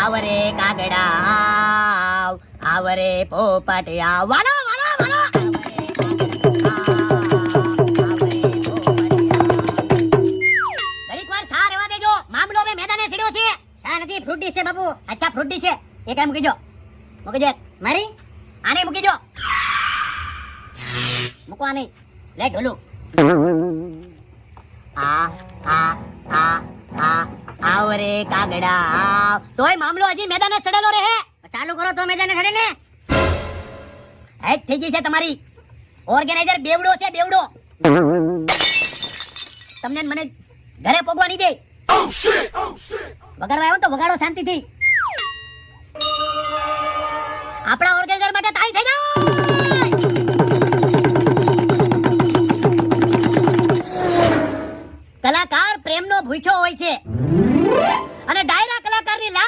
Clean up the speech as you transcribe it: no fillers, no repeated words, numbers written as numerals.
આવરે કાગડા આવરે પોપટ વાલો વાલો વાલો ઘડીક વાર છા રહેવા દેજો. મામલો હવે મેદાને સીડ્યો છે. છા નથી, ફ્રૂટી છે બાપુ. અચ્છા ફ્રૂટી છે. એ કાઈ મૂકી જો. મૂકી જો. મારી આને મૂકી જો. મૂકવા નહીં. લે ઢોલું. આવરે કાગડા. તોય મામલો હજી મેદાને ચડેલો રહે. ચાલુ કરો તો મેદાને ચડે ને. હેક થઈ ગઈ છે તમારી. ઓર્ગેનાઇઝર બેવડો છે, બેવડો. તમને મને ઘરે પોગવા નહીં દે. વગાડવા આવ્યો તો વગાડો શાંતિથી. આપણા ઓર્ગેનાઇઝર માટે તાળી થઈ જાઓ.